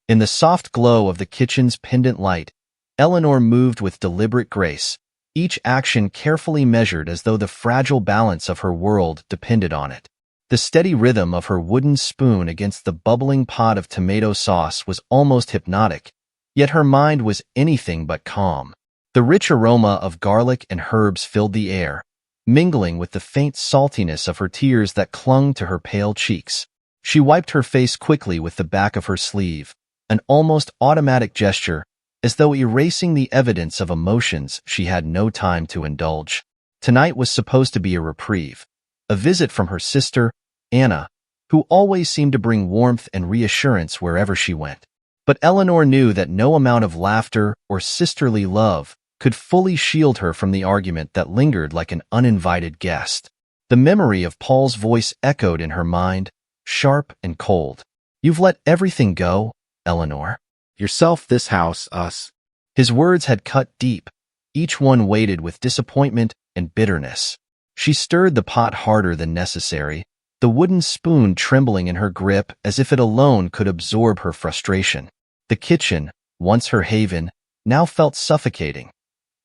In the soft glow of the kitchen's pendant light, Eleanor moved with deliberate grace, each action carefully measured as though the fragile balance of her world depended on it. The steady rhythm of her wooden spoon against the bubbling pot of tomato sauce was almost hypnotic, yet her mind was anything but calm. The rich aroma of garlic and herbs filled the air, mingling with the faint saltiness of her tears that clung to her pale cheeks. She wiped her face quickly with the back of her sleeve, an almost automatic gesture, as though erasing the evidence of emotions she had no time to indulge. Tonight was supposed to be a reprieve, a visit from her sister, Anna, who always seemed to bring warmth and reassurance wherever she went. But Eleanor knew that no amount of laughter or sisterly love could fully shield her from the argument that lingered like an uninvited guest. The memory of Paul's voice echoed in her mind, sharp and cold. "You've let everything go, Eleanor. Yourself, this house, us." His words had cut deep, each one weighted with disappointment and bitterness. She stirred the pot harder than necessary, the wooden spoon trembling in her grip as if it alone could absorb her frustration. The kitchen, once her haven, now felt suffocating,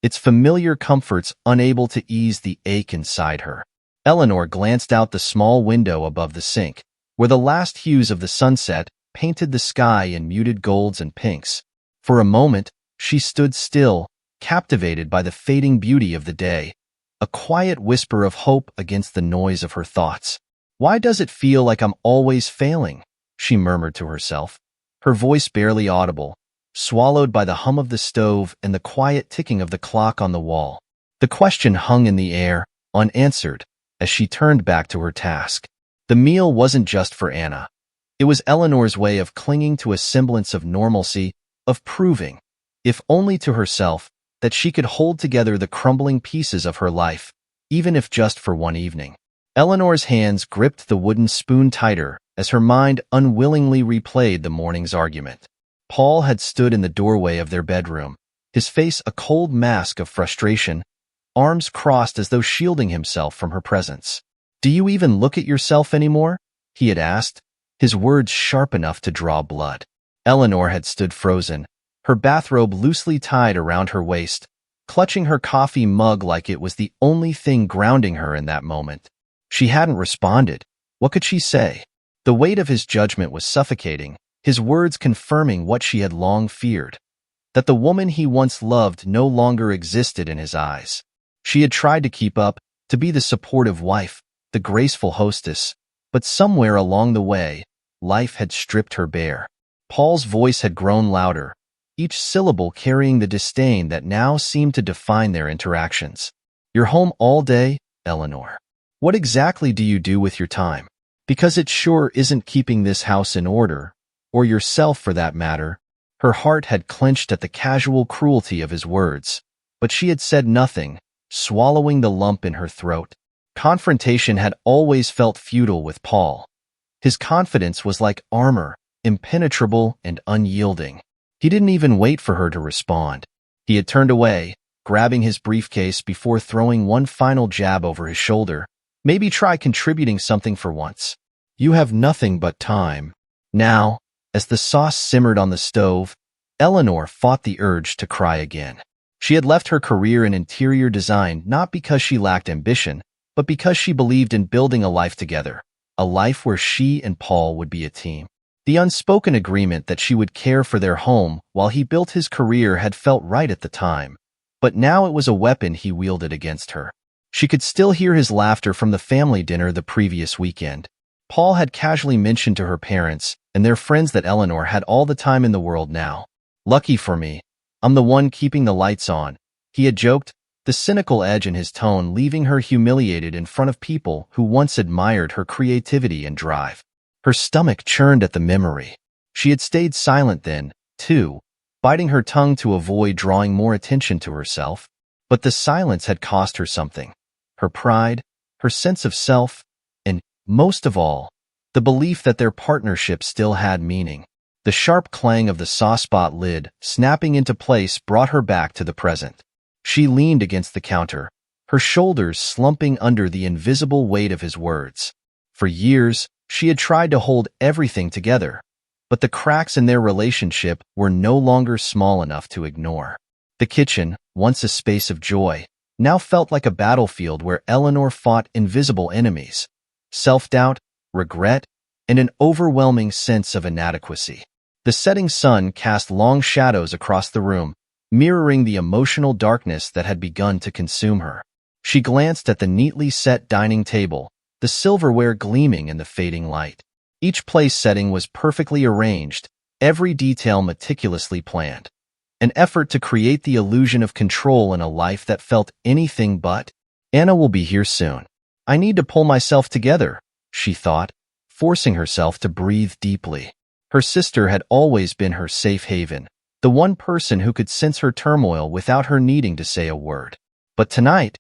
its familiar comforts unable to ease the ache inside her. Eleanor glanced out the small window above the sink, where the last hues of the sunset painted the sky in muted golds and pinks. For a moment, she stood still, captivated by the fading beauty of the day, a quiet whisper of hope against the noise of her thoughts. "Why does it feel like I'm always failing?" she murmured to herself, her voice barely audible, swallowed by the hum of the stove and the quiet ticking of the clock on the wall. The question hung in the air, unanswered, as she turned back to her task. The meal wasn't just for Anna. It was Eleanor's way of clinging to a semblance of normalcy, of proving, if only to herself, that she could hold together the crumbling pieces of her life, even if just for one evening. Eleanor's hands gripped the wooden spoon tighter as her mind unwillingly replayed the morning's argument. Paul had stood in the doorway of their bedroom, his face a cold mask of frustration, arms crossed as though shielding himself from her presence. "Do you even look at yourself anymore?" he had asked, his words sharp enough to draw blood. Eleanor had stood frozen, her bathrobe loosely tied around her waist, clutching her coffee mug like it was the only thing grounding her in that moment. She hadn't responded. What could she say? The weight of his judgment was suffocating, his words confirming what she had long feared, that the woman he once loved no longer existed in his eyes. She had tried to keep up, to be the supportive wife, the graceful hostess, but somewhere along the way, life had stripped her bare. Paul's voice had grown louder, each syllable carrying the disdain that now seemed to define their interactions. "You're home all day, Eleanor. What exactly do you do with your time? Because it sure isn't keeping this house in order, or yourself for that matter." Her heart had clenched at the casual cruelty of his words, but she had said nothing, swallowing the lump in her throat. Confrontation had always felt futile with Paul. His confidence was like armor, impenetrable and unyielding. He didn't even wait for her to respond. He had turned away, grabbing his briefcase before throwing one final jab over his shoulder. "Maybe try contributing something for once. You have nothing but time." Now, as the sauce simmered on the stove, Eleanor fought the urge to cry again. She had left her career in interior design not because she lacked ambition, but because she believed in building a life together, a life where she and Paul would be a team. The unspoken agreement that she would care for their home while he built his career had felt right at the time, but now it was a weapon he wielded against her. She could still hear his laughter from the family dinner the previous weekend. Paul had casually mentioned to her parents and their friends that Eleanor had all the time in the world now. "Lucky for me, I'm the one keeping the lights on," he had joked, the cynical edge in his tone leaving her humiliated in front of people who once admired her creativity and drive. Her stomach churned at the memory. She had stayed silent then, too, biting her tongue to avoid drawing more attention to herself. But the silence had cost her something. Her pride, her sense of self, and, most of all, the belief that their partnership still had meaning. The sharp clang of the saucepot lid snapping into place brought her back to the present. She leaned against the counter, her shoulders slumping under the invisible weight of his words. For years, she had tried to hold everything together. but the cracks in their relationship were no longer small enough to ignore. The kitchen, once a space of joy, now felt like a battlefield where Eleanor fought invisible enemies: self-doubt, regret, and an overwhelming sense of inadequacy. The setting sun cast long shadows across the room, mirroring the emotional darkness that had begun to consume her. She glanced at the neatly set dining table, the silverware gleaming in the fading light. Each place setting was perfectly arranged, every detail meticulously planned. An effort to create the illusion of control in a life that felt anything but. Anna will be here soon. I need to pull myself together, she thought, forcing herself to breathe deeply. Her sister had always been her safe haven, the one person who could sense her turmoil without her needing to say a word. But tonight,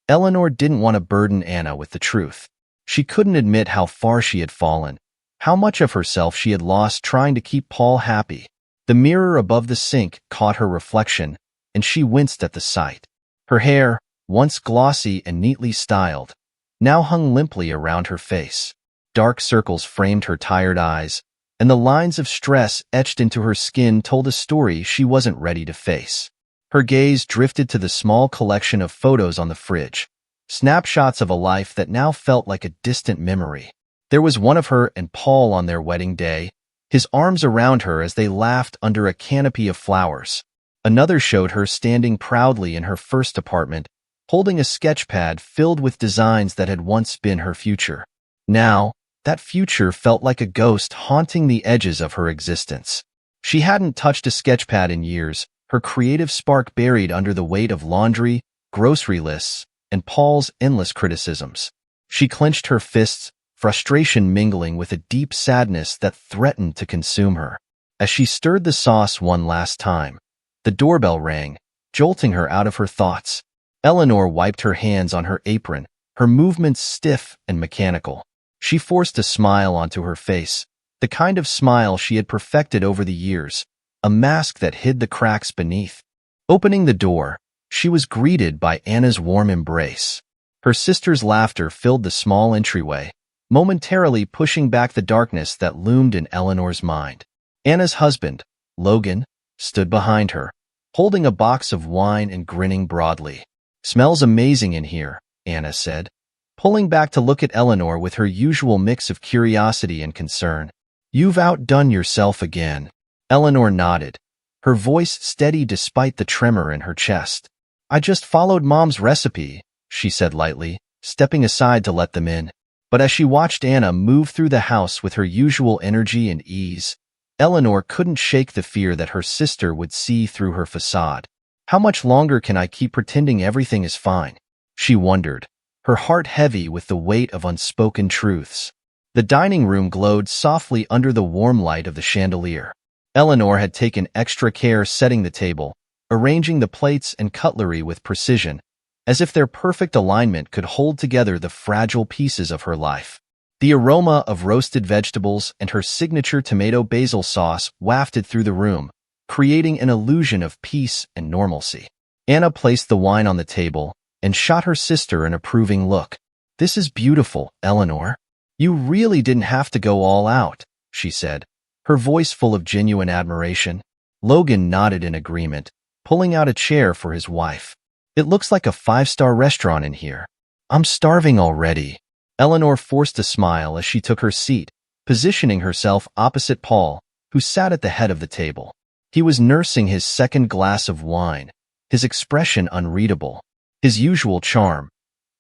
Eleanor didn't want to burden Anna with the truth. She couldn't admit how far she had fallen, how much of herself she had lost trying to keep Paul happy. The mirror above the sink caught her reflection, and she winced at the sight. Her hair, once glossy and neatly styled, now hung limply around her face. Dark circles framed her tired eyes, and the lines of stress etched into her skin told a story she wasn't ready to face. Her gaze drifted to the small collection of photos on the fridge, snapshots of a life that now felt like a distant memory. There was one of her and Paul on their wedding day, his arms around her as they laughed under a canopy of flowers. Another showed her standing proudly in her first apartment, holding a sketchpad filled with designs that had once been her future. Now, that future felt like a ghost haunting the edges of her existence. She hadn't touched a sketchpad in years, her creative spark buried under the weight of laundry, grocery lists, and Paul's endless criticisms. She clenched her fists, frustration mingling with a deep sadness that threatened to consume her. As she stirred the sauce one last time, the doorbell rang, jolting her out of her thoughts. Eleanor wiped her hands on her apron, her movements stiff and mechanical. She forced a smile onto her face, the kind of smile she had perfected over the years, a mask that hid the cracks beneath. Opening the door, she was greeted by Anna's warm embrace. Her sister's laughter filled the small entryway, momentarily pushing back the darkness that loomed in Eleanor's mind. Anna's husband, Logan, stood behind her, holding a box of wine and grinning broadly. "Smells amazing in here," Anna said, pulling back to look at Eleanor with her usual mix of curiosity and concern. "You've outdone yourself again." Eleanor nodded, her voice steady despite the tremor in her chest. "I just followed Mom's recipe," she said lightly, stepping aside to let them in. But as she watched Anna move through the house with her usual energy and ease, Eleanor couldn't shake the fear that her sister would see through her facade. "How much longer can I keep pretending everything is fine?" she wondered, her heart heavy with the weight of unspoken truths. The dining room glowed softly under the warm light of the chandelier. Eleanor had taken extra care setting the table, arranging the plates and cutlery with precision, as if their perfect alignment could hold together the fragile pieces of her life. The aroma of roasted vegetables and her signature tomato basil sauce wafted through the room, creating an illusion of peace and normalcy. Anna placed the wine on the table and shot her sister an approving look. "This is beautiful, Eleanor. You really didn't have to go all out," she said, her voice full of genuine admiration. Logan nodded in agreement, pulling out a chair for his wife. "It looks like a five-star restaurant in here. I'm starving already." Eleanor forced a smile as she took her seat, positioning herself opposite Paul, who sat at the head of the table. He was nursing his second glass of wine, his expression unreadable. His usual charm,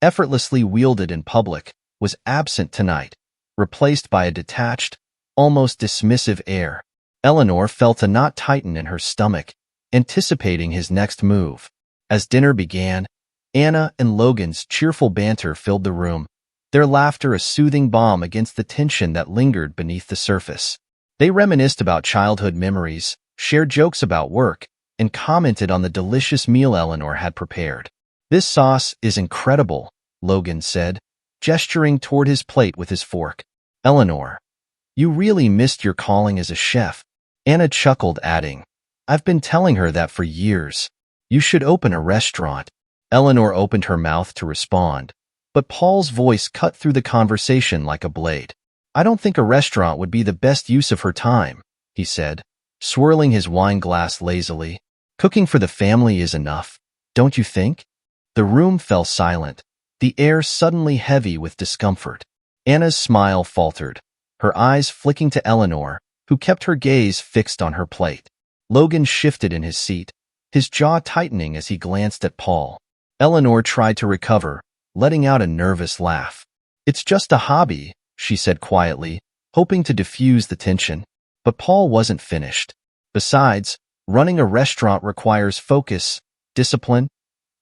effortlessly wielded in public, was absent tonight, replaced by a detached, almost dismissive air. Eleanor felt a knot tighten in her stomach, anticipating his next move. As dinner began, Anna and Logan's cheerful banter filled the room, their laughter a soothing balm against the tension that lingered beneath the surface. They reminisced about childhood memories, shared jokes about work, and commented on the delicious meal Eleanor had prepared. "This sauce is incredible," Logan said, gesturing toward his plate with his fork. "Eleanor, you really missed your calling as a chef." Anna chuckled, adding, "I've been telling her that for years. You should open a restaurant." Eleanor opened her mouth to respond, but Paul's voice cut through the conversation like a blade. "I don't think a restaurant would be the best use of her time," he said, swirling his wine glass lazily. Cooking for the family is enough, don't you think? The room fell silent, the air suddenly heavy with discomfort. Anna's smile faltered, her eyes flicking to Eleanor, who kept her gaze fixed on her plate. Logan shifted in his seat, his jaw tightening as he glanced at Paul. Eleanor tried to recover, letting out a nervous laugh. "It's just a hobby," she said quietly, hoping to diffuse the tension. But Paul wasn't finished. Besides, running a restaurant requires focus, discipline,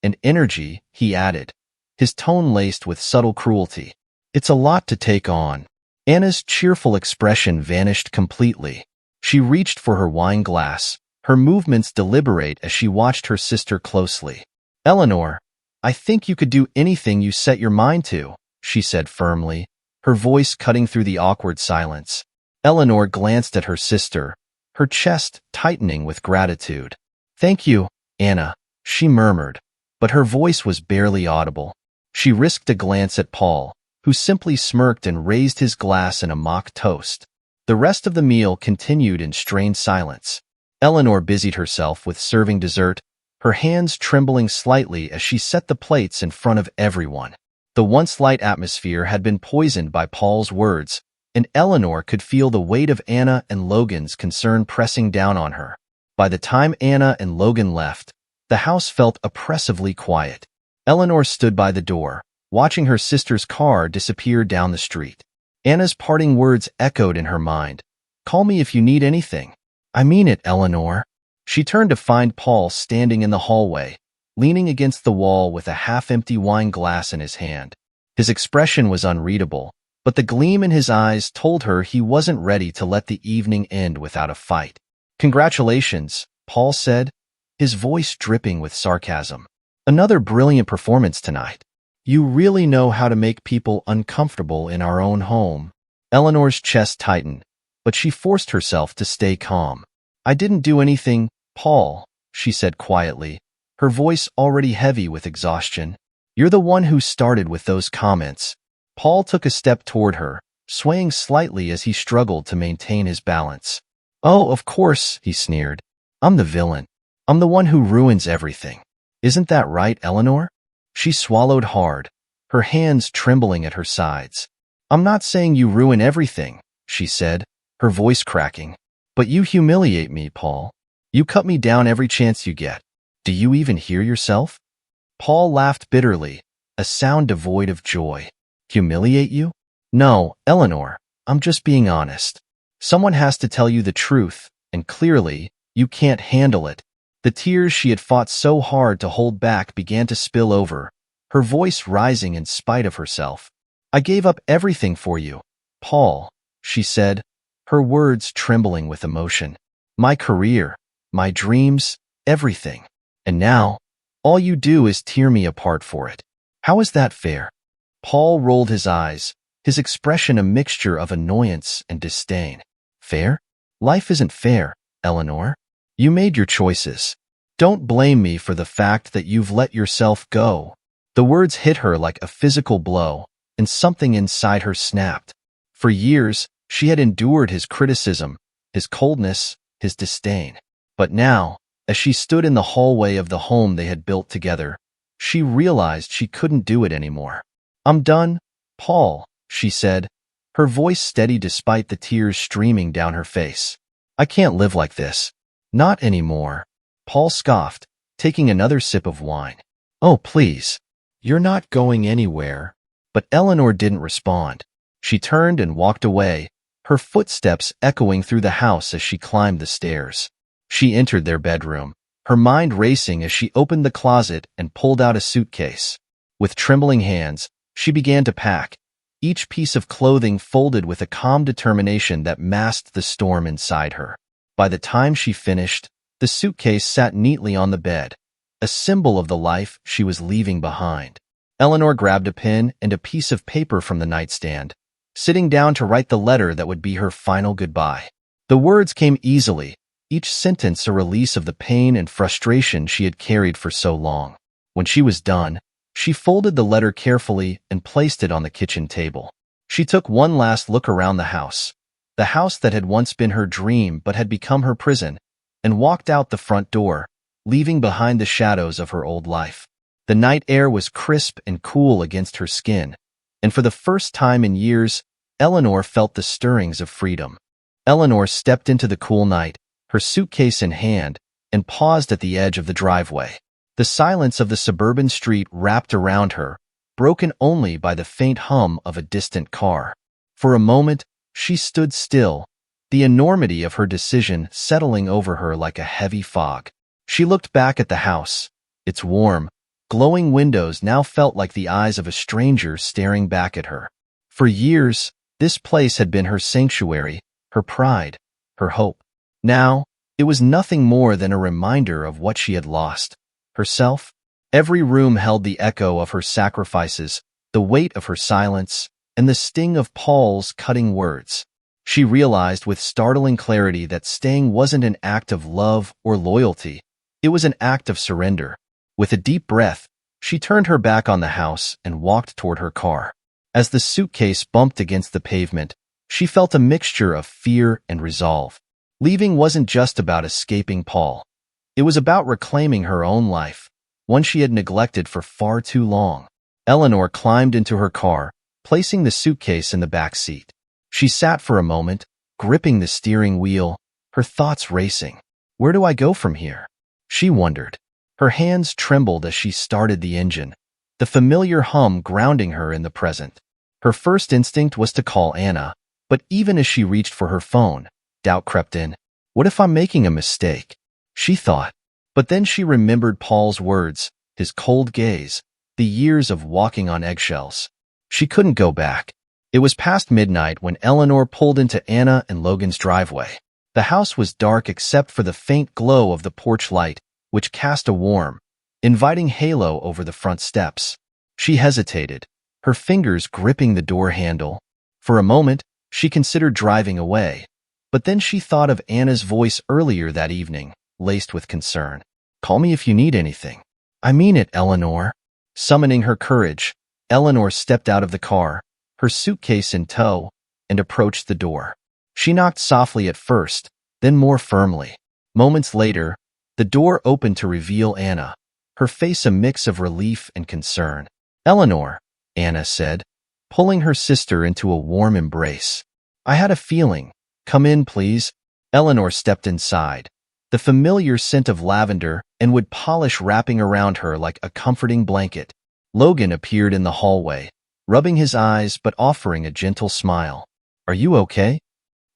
and energy, he added, his tone laced with subtle cruelty. "It's a lot to take on." Anna's cheerful expression vanished completely. She reached for her wine glass, her movements deliberate as she watched her sister closely. "Eleanor, I think you could do anything you set your mind to," she said firmly, her voice cutting through the awkward silence. Eleanor glanced at her sister, her chest tightening with gratitude. "Thank you, Anna," she murmured, but her voice was barely audible. She risked a glance at Paul, who simply smirked and raised his glass in a mock toast. The rest of the meal continued in strained silence. Eleanor busied herself with serving dessert, her hands trembling slightly as she set the plates in front of everyone. The once light atmosphere had been poisoned by Paul's words, and Eleanor could feel the weight of Anna and Logan's concern pressing down on her. By the time Anna and Logan left, the house felt oppressively quiet. Eleanor stood by the door, watching her sister's car disappear down the street. Anna's parting words echoed in her mind. "Call me if you need anything." "I mean it, Eleanor." She turned to find Paul standing in the hallway, leaning against the wall with a half-empty wine glass in his hand. His expression was unreadable, but the gleam in his eyes told her he wasn't ready to let the evening end without a fight. "Congratulations," Paul said, his voice dripping with sarcasm. "Another brilliant performance tonight. You really know how to make people uncomfortable in our own home." Eleanor's chest tightened, but she forced herself to stay calm. "I didn't do anything, Paul," she said quietly, her voice already heavy with exhaustion. "You're the one who started with those comments." Paul took a step toward her, swaying slightly as he struggled to maintain his balance. "Oh, of course," he sneered. "I'm the villain. I'm the one who ruins everything. Isn't that right, Eleanor?" She swallowed hard, her hands trembling at her sides. "I'm not saying you ruin everything," she said, her voice cracking. "But you humiliate me, Paul. You cut me down every chance you get. Do you even hear yourself?" Paul laughed bitterly, a sound devoid of joy. "Humiliate you? No, Eleanor, I'm just being honest. Someone has to tell you the truth, and clearly, you can't handle it." The tears she had fought so hard to hold back began to spill over, her voice rising in spite of herself. "I gave up everything for you, Paul," she said, her words trembling with emotion. "My career, my dreams, everything. And now, all you do is tear me apart for it. How is that fair?" Paul rolled his eyes, his expression a mixture of annoyance and disdain. "Fair? Life isn't fair, Eleanor. You made your choices. Don't blame me for the fact that you've let yourself go." The words hit her like a physical blow, and something inside her snapped. For years, she had endured his criticism, his coldness, his disdain. But now, as she stood in the hallway of the home they had built together, she realized she couldn't do it anymore. "I'm done, Paul," she said, her voice steady despite the tears streaming down her face. "I can't live like this. Not anymore." Paul scoffed, taking another sip of wine. "Oh, please. You're not going anywhere." But Eleanor didn't respond. She turned and walked away, her footsteps echoing through the house as she climbed the stairs. She entered their bedroom, her mind racing as she opened the closet and pulled out a suitcase. With trembling hands, she began to pack, each piece of clothing folded with a calm determination that masked the storm inside her. By the time she finished, the suitcase sat neatly on the bed, a symbol of the life she was leaving behind. Eleanor grabbed a pen and a piece of paper from the nightstand, sitting down to write the letter that would be her final goodbye. The words came easily, each sentence a release of the pain and frustration she had carried for so long. When she was done, she folded the letter carefully and placed it on the kitchen table. She took one last look around the house, the house that had once been her dream but had become her prison, and walked out the front door, leaving behind the shadows of her old life. The night air was crisp and cool against her skin, and for the first time in years, Eleanor felt the stirrings of freedom. Eleanor stepped into the cool night, her suitcase in hand, and paused at the edge of the driveway. The silence of the suburban street wrapped around her, broken only by the faint hum of a distant car. For a moment, she stood still, the enormity of her decision settling over her like a heavy fog. She looked back at the house. Its warm, glowing windows now felt like the eyes of a stranger staring back at her. For years, this place had been her sanctuary, her pride, her hope. Now, it was nothing more than a reminder of what she had lost. Herself. Every room held the echo of her sacrifices, the weight of her silence, and the sting of Paul's cutting words. She realized with startling clarity that staying wasn't an act of love or loyalty. It was an act of surrender. With a deep breath, she turned her back on the house and walked toward her car. As the suitcase bumped against the pavement, she felt a mixture of fear and resolve. Leaving wasn't just about escaping Paul. It was about reclaiming her own life, one she had neglected for far too long. Eleanor climbed into her car, placing the suitcase in the back seat. She sat for a moment, gripping the steering wheel, her thoughts racing. Where do I go from here? She wondered. Her hands trembled as she started the engine, the familiar hum grounding her in the present. Her first instinct was to call Anna, but even as she reached for her phone, doubt crept in. What if I'm making a mistake? She thought. But then she remembered Paul's words, his cold gaze, the years of walking on eggshells. She couldn't go back. It was past midnight when Eleanor pulled into Anna and Logan's driveway. The house was dark except for the faint glow of the porch light, which cast a warm, inviting halo over the front steps. She hesitated, her fingers gripping the door handle. For a moment, she considered driving away, but then she thought of Anna's voice earlier that evening, laced with concern. Call me if you need anything. I mean it, Eleanor. Summoning her courage, Eleanor stepped out of the car, her suitcase in tow, and approached the door. She knocked softly at first, then more firmly. Moments later, the door opened to reveal Anna, her face a mix of relief and concern. Eleanor, Anna said, pulling her sister into a warm embrace. I had a feeling. Come in, please. Eleanor stepped inside, the familiar scent of lavender and wood polish wrapping around her like a comforting blanket. Logan appeared in the hallway, rubbing his eyes but offering a gentle smile. Are you okay?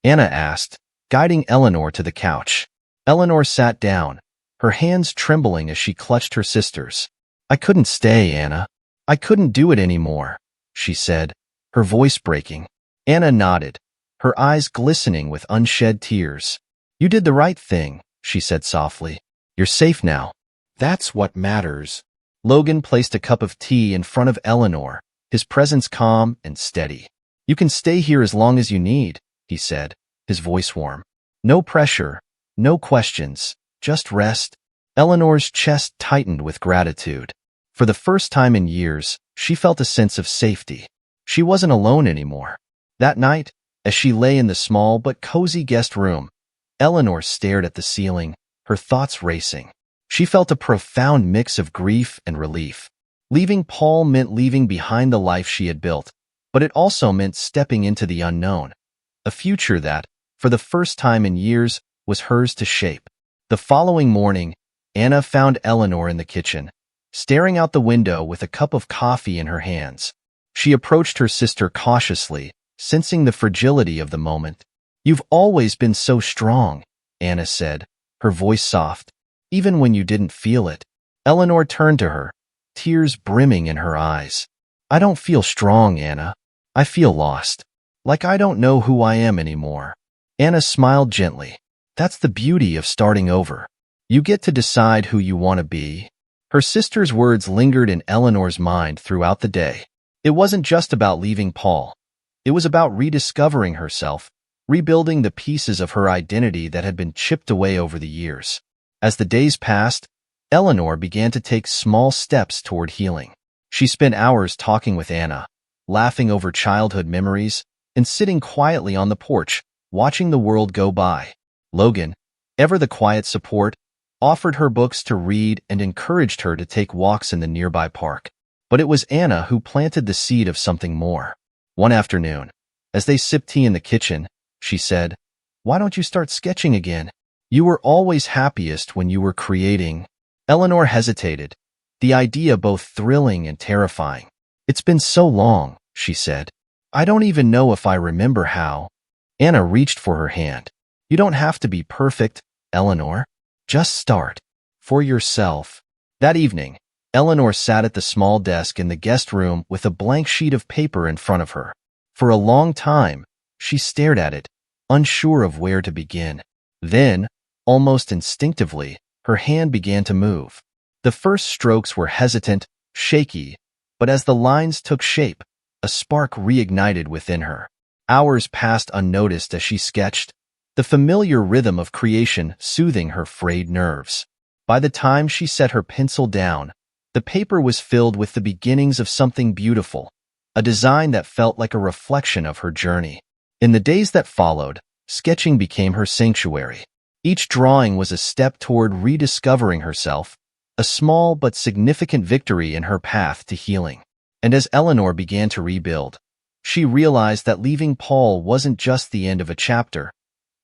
Anna asked, guiding Eleanor to the couch. Eleanor sat down, her hands trembling as she clutched her sister's. I couldn't stay, Anna. I couldn't do it anymore, she said, her voice breaking. Anna nodded, her eyes glistening with unshed tears. You did the right thing, she said softly. You're safe now. That's what matters. Logan placed a cup of tea in front of Eleanor, his presence calm and steady. You can stay here as long as you need, he said, his voice warm. No pressure, no questions, just rest. Eleanor's chest tightened with gratitude. For the first time in years, she felt a sense of safety. She wasn't alone anymore. That night, as she lay in the small but cozy guest room, Eleanor stared at the ceiling, her thoughts racing. She felt a profound mix of grief and relief. Leaving Paul meant leaving behind the life she had built, but it also meant stepping into the unknown, a future that, for the first time in years, was hers to shape. The following morning, Anna found Eleanor in the kitchen, staring out the window with a cup of coffee in her hands. She approached her sister cautiously, sensing the fragility of the moment. You've always been so strong, Anna said, her voice soft, even when you didn't feel it. Eleanor turned to her, tears brimming in her eyes. I don't feel strong, Anna. I feel lost. Like I don't know who I am anymore. Anna smiled gently. That's the beauty of starting over. You get to decide who you want to be. Her sister's words lingered in Eleanor's mind throughout the day. It wasn't just about leaving Paul. It was about rediscovering herself, rebuilding the pieces of her identity that had been chipped away over the years. As the days passed, Eleanor began to take small steps toward healing. She spent hours talking with Anna, laughing over childhood memories, and sitting quietly on the porch, watching the world go by. Logan, ever the quiet support, offered her books to read and encouraged her to take walks in the nearby park. But it was Anna who planted the seed of something more. One afternoon, as they sipped tea in the kitchen, she said, "Why don't you start sketching again? You were always happiest when you were creating." Eleanor hesitated, the idea both thrilling and terrifying. "It's been so long," she said. "I don't even know if I remember how." Anna reached for her hand. "You don't have to be perfect, Eleanor. Just start. For yourself." That evening, Eleanor sat at the small desk in the guest room with a blank sheet of paper in front of her. For a long time, she stared at it, unsure of where to begin. Then, almost instinctively, her hand began to move. The first strokes were hesitant, shaky, but as the lines took shape, a spark reignited within her. Hours passed unnoticed as she sketched, the familiar rhythm of creation soothing her frayed nerves. By the time she set her pencil down, the paper was filled with the beginnings of something beautiful, a design that felt like a reflection of her journey. In the days that followed, sketching became her sanctuary. Each drawing was a step toward rediscovering herself, a small but significant victory in her path to healing. And as Eleanor began to rebuild, she realized that leaving Paul wasn't just the end of a chapter.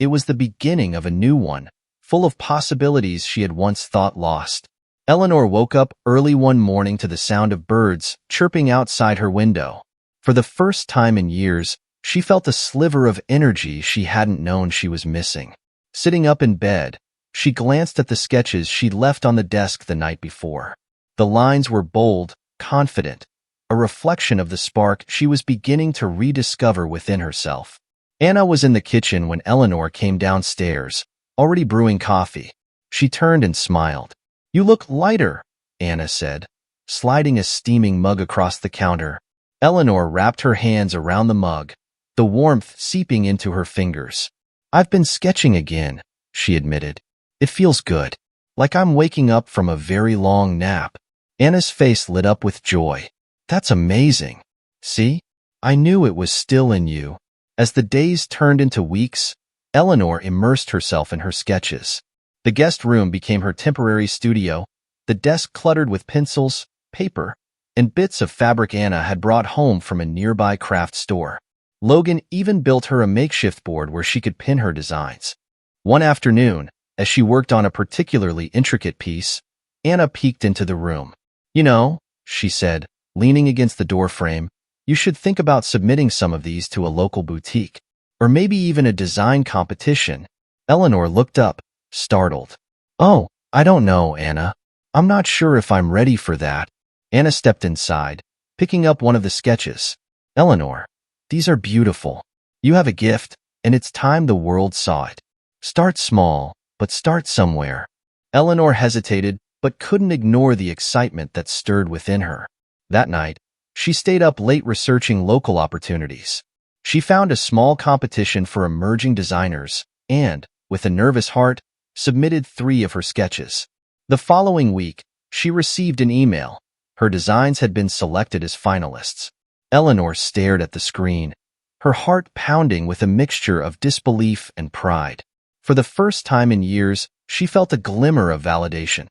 It was the beginning of a new one, full of possibilities she had once thought lost. Eleanor woke up early one morning to the sound of birds chirping outside her window. For the first time in years, she felt a sliver of energy she hadn't known she was missing. Sitting up in bed, she glanced at the sketches she'd left on the desk the night before. The lines were bold, confident, a reflection of the spark she was beginning to rediscover within herself. Anna was in the kitchen when Eleanor came downstairs, already brewing coffee. She turned and smiled. "You look lighter," Anna said, sliding a steaming mug across the counter. Eleanor wrapped her hands around the mug, the warmth seeping into her fingers. "I've been sketching again," she admitted. "It feels good, like I'm waking up from a very long nap." Anna's face lit up with joy. "That's amazing. See? I knew it was still in you." As the days turned into weeks, Eleanor immersed herself in her sketches. The guest room became her temporary studio, the desk cluttered with pencils, paper, and bits of fabric Anna had brought home from a nearby craft store. Logan even built her a makeshift board where she could pin her designs. One afternoon, as she worked on a particularly intricate piece, Anna peeked into the room. "You know," she said, leaning against the doorframe, "you should think about submitting some of these to a local boutique, or maybe even a design competition." Eleanor looked up, startled. "Oh, I don't know, Anna. I'm not sure if I'm ready for that." Anna stepped inside, picking up one of the sketches. "Eleanor, these are beautiful. You have a gift, and it's time the world saw it. Start small, but start somewhere." Eleanor hesitated, but couldn't ignore the excitement that stirred within her. That night, she stayed up late researching local opportunities. She found a small competition for emerging designers and, with a nervous heart, submitted 3 of her sketches. The following week, she received an email. Her designs had been selected as finalists. Eleanor stared at the screen, her heart pounding with a mixture of disbelief and pride. For the first time in years, she felt a glimmer of validation,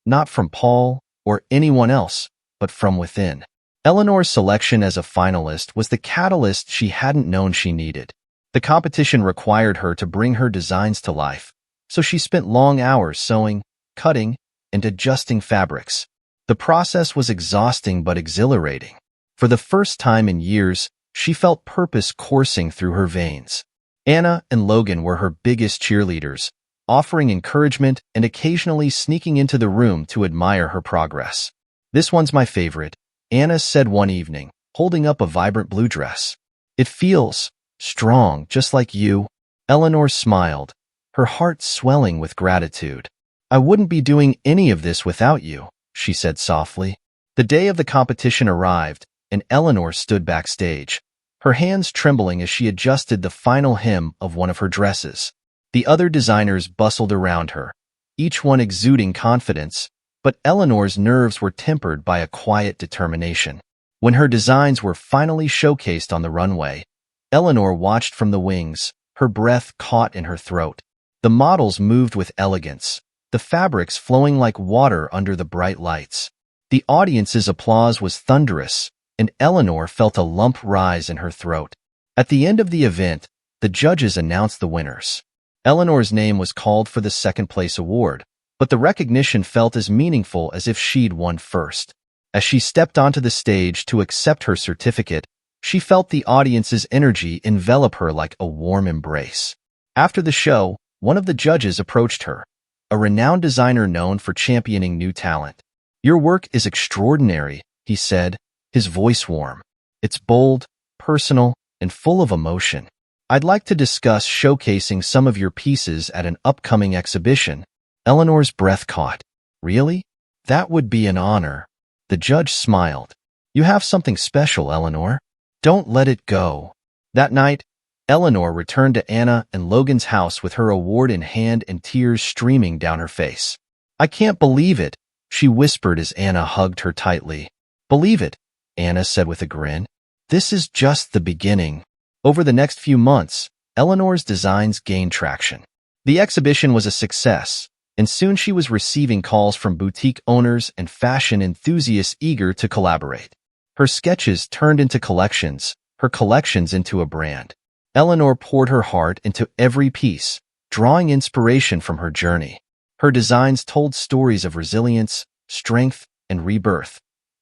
not from Paul or anyone else, but from within. Eleanor's selection as a finalist was the catalyst she hadn't known she needed. The competition required her to bring her designs to life, so she spent long hours sewing, cutting, and adjusting fabrics. The process was exhausting but exhilarating. For the first time in years, she felt purpose coursing through her veins. Anna and Logan were her biggest cheerleaders, offering encouragement and occasionally sneaking into the room to admire her progress. "This one's my favorite," Anna said one evening, holding up a vibrant blue dress. "It feels strong, just like you." Eleanor smiled, her heart swelling with gratitude. "I wouldn't be doing any of this without you," she said softly. The day of the competition arrived, and Eleanor stood backstage, her hands trembling as she adjusted the final hem of one of her dresses. The other designers bustled around her, each one exuding confidence, but Eleanor's nerves were tempered by a quiet determination. When her designs were finally showcased on the runway, Eleanor watched from the wings, her breath caught in her throat. The models moved with elegance, the fabrics flowing like water under the bright lights. The audience's applause was thunderous, and Eleanor felt a lump rise in her throat. At the end of the event, the judges announced the winners. Eleanor's name was called for the second-place award, but the recognition felt as meaningful as if she'd won first. As she stepped onto the stage to accept her certificate, she felt the audience's energy envelop her like a warm embrace. After the show, one of the judges approached her, a renowned designer known for championing new talent. "Your work is extraordinary," he said, his voice warm. "It's bold, personal, and full of emotion. I'd like to discuss showcasing some of your pieces at an upcoming exhibition." Eleanor's breath caught. "Really? That would be an honor." The judge smiled. "You have something special, Eleanor. Don't let it go." That night, Eleanor returned to Anna and Logan's house with her award in hand and tears streaming down her face. "I can't believe it," she whispered as Anna hugged her tightly. "Believe it," Anna said with a grin. "This is just the beginning." Over the next few months, Eleanor's designs gained traction. The exhibition was a success, and soon she was receiving calls from boutique owners and fashion enthusiasts eager to collaborate. Her sketches turned into collections, her collections into a brand. Eleanor poured her heart into every piece, drawing inspiration from her journey. Her designs told stories of resilience, strength, and rebirth,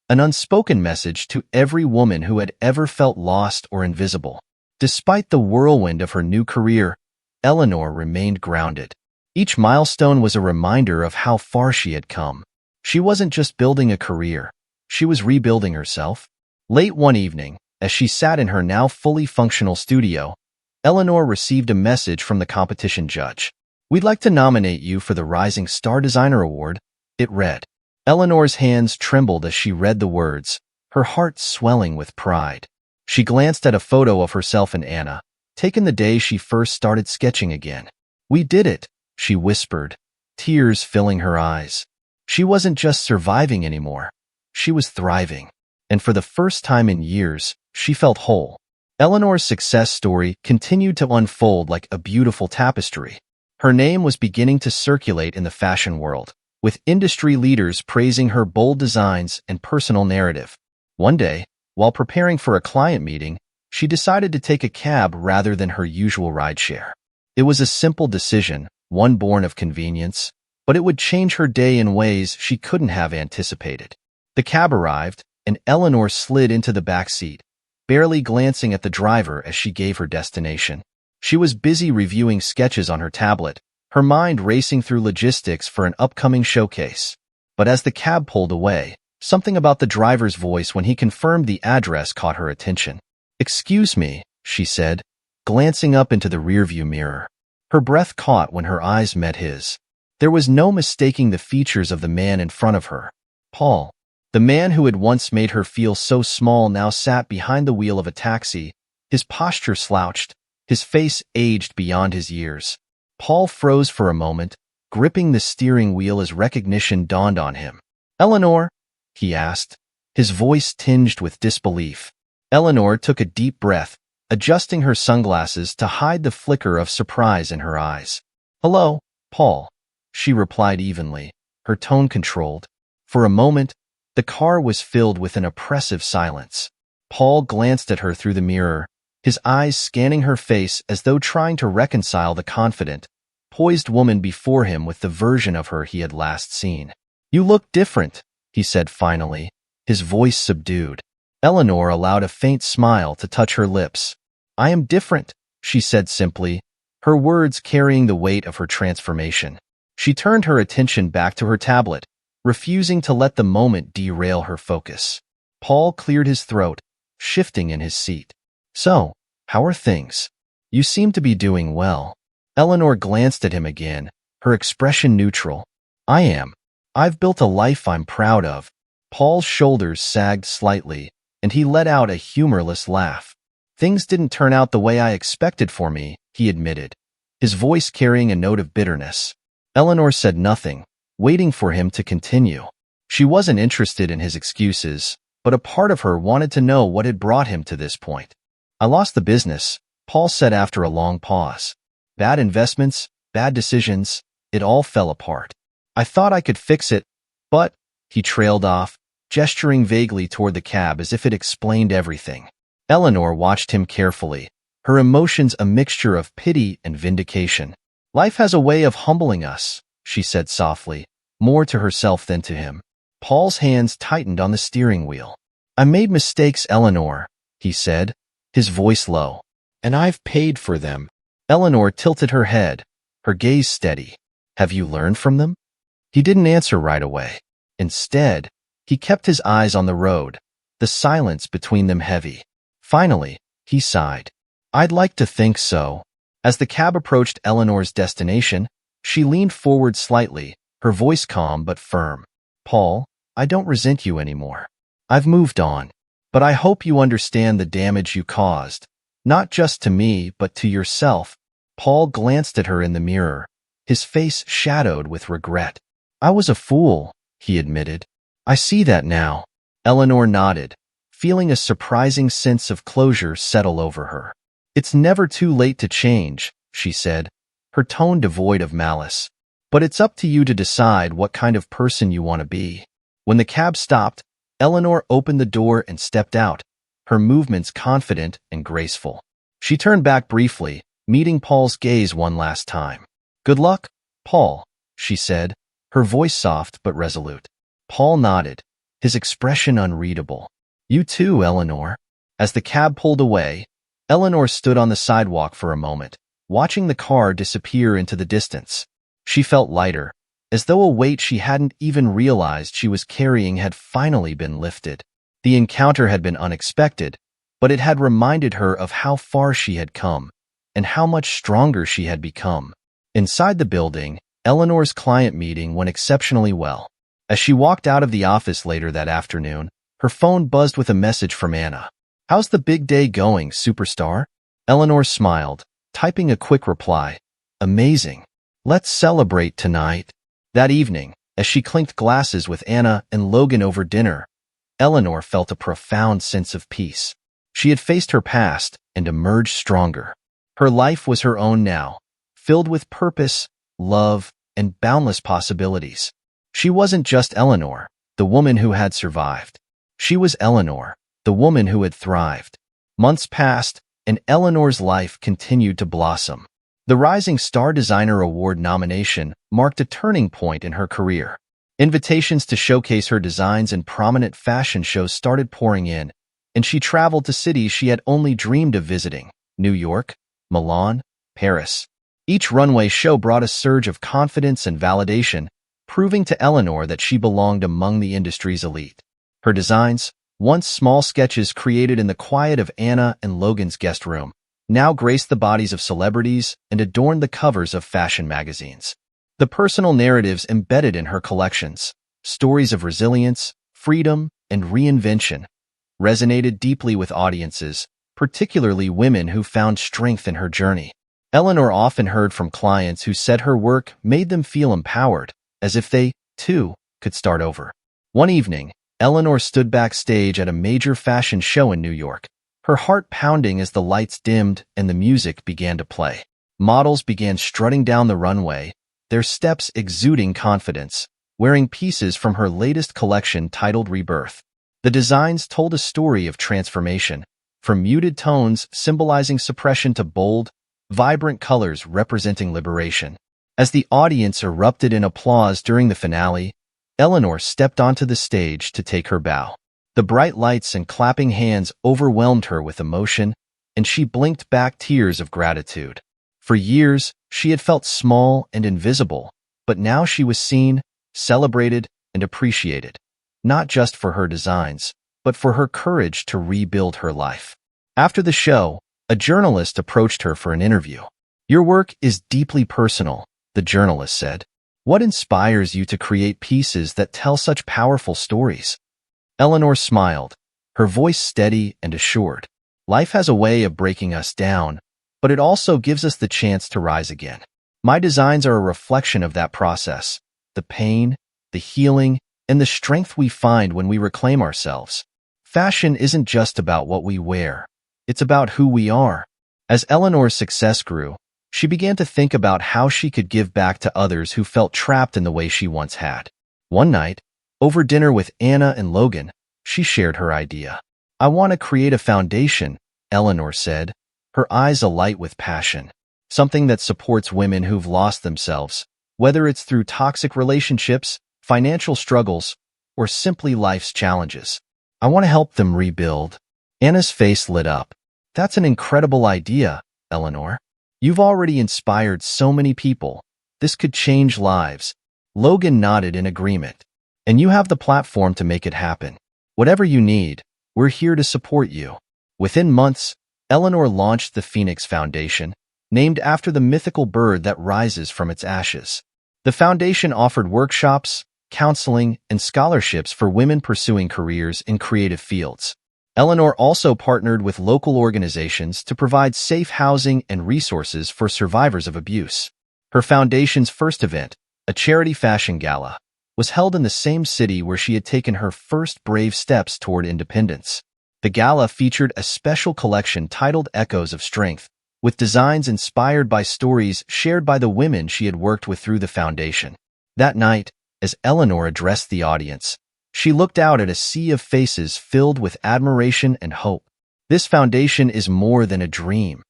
an unspoken message to every woman who had ever felt lost or invisible. Despite the whirlwind of her new career, Eleanor remained grounded. Each milestone was a reminder of how far she had come. She wasn't just building a career, she was rebuilding herself. Late one evening, as she sat in her now fully functional studio, Eleanor received a message from the competition judge. "We'd like to nominate you for the Rising Star Designer Award," it read. Eleanor's hands trembled as she read the words, her heart swelling with pride. She glanced at a photo of herself and Anna, taken the day she first started sketching again. "We did it," she whispered, tears filling her eyes. She wasn't just surviving anymore, she was thriving. And for the first time in years, she felt whole. Eleanor's success story continued to unfold like a beautiful tapestry. Her name was beginning to circulate in the fashion world, with industry leaders praising her bold designs and personal narrative. One day, while preparing for a client meeting, she decided to take a cab rather than her usual rideshare. It was a simple decision, one born of convenience, but it would change her day in ways she couldn't have anticipated. The cab arrived, and Eleanor slid into the back seat, barely glancing at the driver as she gave her destination. She was busy reviewing sketches on her tablet, her mind racing through logistics for an upcoming showcase. But as the cab pulled away, something about the driver's voice when he confirmed the address caught her attention. "Excuse me," she said, glancing up into the rearview mirror. Her breath caught when her eyes met his. There was no mistaking the features of the man in front of her. Paul. The man who had once made her feel so small now sat behind the wheel of a taxi, his posture slouched, his face aged beyond his years. Paul froze for a moment, gripping the steering wheel as recognition dawned on him. "Eleanor?" he asked, his voice tinged with disbelief. Eleanor took a deep breath, adjusting her sunglasses to hide the flicker of surprise in her eyes. "Hello, Paul," she replied evenly, her tone controlled. For a moment, the car was filled with an oppressive silence. Paul glanced at her through the mirror, his eyes scanning her face as though trying to reconcile the confident, poised woman before him with the version of her he had last seen. "You look different," he said finally, his voice subdued. Eleanor allowed a faint smile to touch her lips. "I am different," she said simply, her words carrying the weight of her transformation. She turned her attention back to her tablet, refusing to let the moment derail her focus. Paul cleared his throat, shifting in his seat. "So, how are things? You seem to be doing well." Eleanor glanced at him again, her expression neutral. "I am. I've built a life I'm proud of." Paul's shoulders sagged slightly, and he let out a humorless laugh. "Things didn't turn out the way I expected for me," he admitted, his voice carrying a note of bitterness. Eleanor said nothing, waiting for him to continue. She wasn't interested in his excuses, but a part of her wanted to know what had brought him to this point. "I lost the business," Paul said after a long pause. Bad investments, bad decisions, it all fell apart. I thought I could fix it, but, he trailed off, gesturing vaguely toward the cab as if it explained everything. Eleanor watched him carefully, her emotions a mixture of pity and vindication. Life has a way of humbling us, she said softly, more to herself than to him. Paul's hands tightened on the steering wheel. I made mistakes, Eleanor, he said, his voice low. And I've paid for them. Eleanor tilted her head, her gaze steady. Have you learned from them? He didn't answer right away. Instead, he kept his eyes on the road, the silence between them heavy. Finally, he sighed. I'd like to think so. As the cab approached Eleanor's destination, she leaned forward slightly, her voice calm but firm. Paul, I don't resent you anymore. I've moved on. But I hope you understand the damage you caused. Not just to me, but to yourself. Paul glanced at her in the mirror, his face shadowed with regret. I was a fool, he admitted. I see that now. Eleanor nodded, feeling a surprising sense of closure settle over her. It's never too late to change, she said, her tone devoid of malice. But it's up to you to decide what kind of person you want to be. When the cab stopped, Eleanor opened the door and stepped out, her movements confident and graceful. She turned back briefly, meeting Paul's gaze one last time. Good luck, Paul, she said, her voice soft but resolute. Paul nodded, his expression unreadable. You too, Eleanor. As the cab pulled away, Eleanor stood on the sidewalk for a moment, watching the car disappear into the distance. She felt lighter, as though a weight she hadn't even realized she was carrying had finally been lifted. The encounter had been unexpected, but it had reminded her of how far she had come, and how much stronger she had become. Inside the building, Eleanor's client meeting went exceptionally well. As she walked out of the office later that afternoon, her phone buzzed with a message from Anna. How's the big day going, superstar? Eleanor smiled, typing a quick reply. Amazing. Let's celebrate tonight. That evening, as she clinked glasses with Anna and Logan over dinner, Eleanor felt a profound sense of peace. She had faced her past and emerged stronger. Her life was her own now, filled with purpose, love, and boundless possibilities. She wasn't just Eleanor, the woman who had survived. She was Eleanor, the woman who had thrived. Months passed, and Eleanor's life continued to blossom. The Rising Star Designer Award nomination marked a turning point in her career. Invitations to showcase her designs in prominent fashion shows started pouring in, and she traveled to cities she had only dreamed of visiting: New York, Milan, Paris. Each runway show brought a surge of confidence and validation, proving to Eleanor that she belonged among the industry's elite. Her designs, once small sketches created in the quiet of Anna and Logan's guest room, now graced the bodies of celebrities and adorned the covers of fashion magazines. The personal narratives embedded in her collections, stories of resilience, freedom, and reinvention, resonated deeply with audiences, particularly women who found strength in her journey. Eleanor often heard from clients who said her work made them feel empowered, as if they, too, could start over. One evening, Eleanor stood backstage at a major fashion show in New York, her heart pounding as the lights dimmed and the music began to play. Models began strutting down the runway, their steps exuding confidence, wearing pieces from her latest collection titled Rebirth. The designs told a story of transformation, from muted tones symbolizing suppression to bold, vibrant colors representing liberation. As the audience erupted in applause during the finale, Eleanor stepped onto the stage to take her bow. The bright lights and clapping hands overwhelmed her with emotion, and she blinked back tears of gratitude. For years, she had felt small and invisible, but now she was seen, celebrated, and appreciated, not just for her designs, but for her courage to rebuild her life. After the show, a journalist approached her for an interview. Your work is deeply personal, the journalist said. What inspires you to create pieces that tell such powerful stories? Eleanor smiled, her voice steady and assured. Life has a way of breaking us down, but it also gives us the chance to rise again. My designs are a reflection of that process, the pain, the healing, and the strength we find when we reclaim ourselves. Fashion isn't just about what we wear. It's about who we are. As Eleanor's success grew, she began to think about how she could give back to others who felt trapped in the way she once had. One night, over dinner with Anna and Logan, she shared her idea. "I want to create a foundation," Eleanor said, her eyes alight with passion. "Something that supports women who've lost themselves, whether it's through toxic relationships, financial struggles, or simply life's challenges. I want to help them rebuild." Anna's face lit up. "That's an incredible idea, Eleanor. You've already inspired so many people. This could change lives." Logan nodded in agreement. "And you have the platform to make it happen. Whatever you need, we're here to support you." Within months, Eleanor launched the Phoenix Foundation, named after the mythical bird that rises from its ashes. The foundation offered workshops, counseling, and scholarships for women pursuing careers in creative fields. Eleanor also partnered with local organizations to provide safe housing and resources for survivors of abuse. Her foundation's first event, a charity fashion gala, was held in the same city where she had taken her first brave steps toward independence. The gala featured a special collection titled Echoes of Strength, with designs inspired by stories shared by the women she had worked with through the foundation. That night, as Eleanor addressed the audience, she looked out at a sea of faces filled with admiration and hope. "This foundation is more than a dream.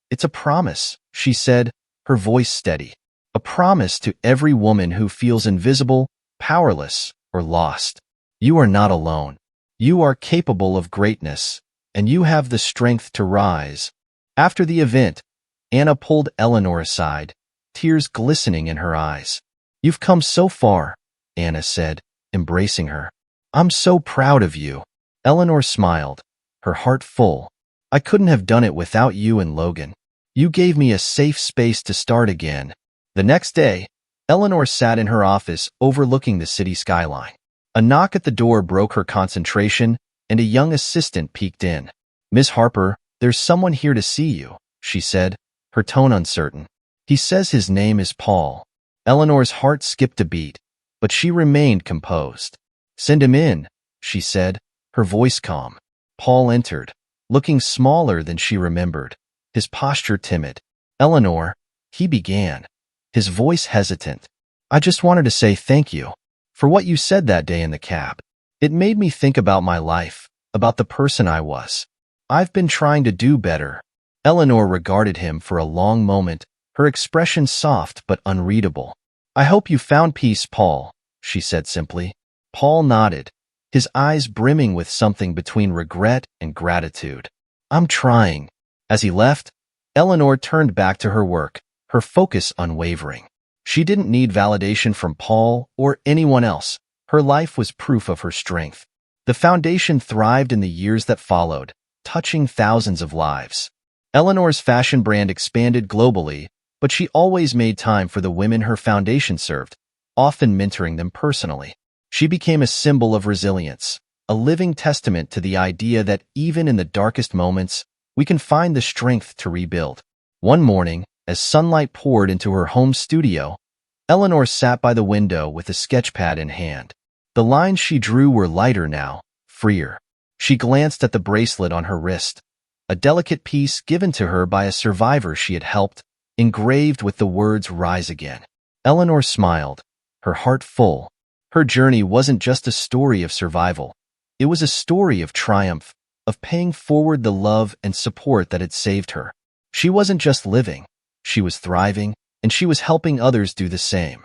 It's a promise," she said, her voice steady. "A promise to every woman who feels invisible, powerless, or lost. You are not alone. You are capable of greatness, and you have the strength to rise." After the event, Anna pulled Eleanor aside, tears glistening in her eyes. "You've come so far," Anna said, embracing her. "I'm so proud of you." Eleanor smiled, her heart full. "I couldn't have done it without you and Logan. You gave me a safe space to start again." The next day, Eleanor sat in her office overlooking the city skyline. A knock at the door broke her concentration, and a young assistant peeked in. "Miss Harper, there's someone here to see you," she said, her tone uncertain. "He says his name is Paul." Eleanor's heart skipped a beat, but she remained composed. "Send him in," she said, her voice calm. Paul entered, looking smaller than she remembered, his posture timid. "Eleanor," he began, his voice hesitant. "I just wanted to say thank you for what you said that day in the cab. It made me think about my life, about the person I was. I've been trying to do better." Eleanor regarded him for a long moment, her expression soft but unreadable. "I hope you found peace, Paul," she said simply. Paul nodded, his eyes brimming with something between regret and gratitude. "I'm trying." As he left, Eleanor turned back to her work, her focus unwavering. She didn't need validation from Paul or anyone else. Her life was proof of her strength. The foundation thrived in the years that followed, touching thousands of lives. Eleanor's fashion brand expanded globally, but she always made time for the women her foundation served, often mentoring them personally. She became a symbol of resilience, a living testament to the idea that even in the darkest moments, we can find the strength to rebuild. One morning, as sunlight poured into her home studio, Eleanor sat by the window with a sketchpad in hand. The lines she drew were lighter now, freer. She glanced at the bracelet on her wrist, a delicate piece given to her by a survivor she had helped, engraved with the words "Rise Again." Eleanor smiled, her heart full. Her journey wasn't just a story of survival. It was a story of triumph, of paying forward the love and support that had saved her. She wasn't just living, she was thriving, and she was helping others do the same.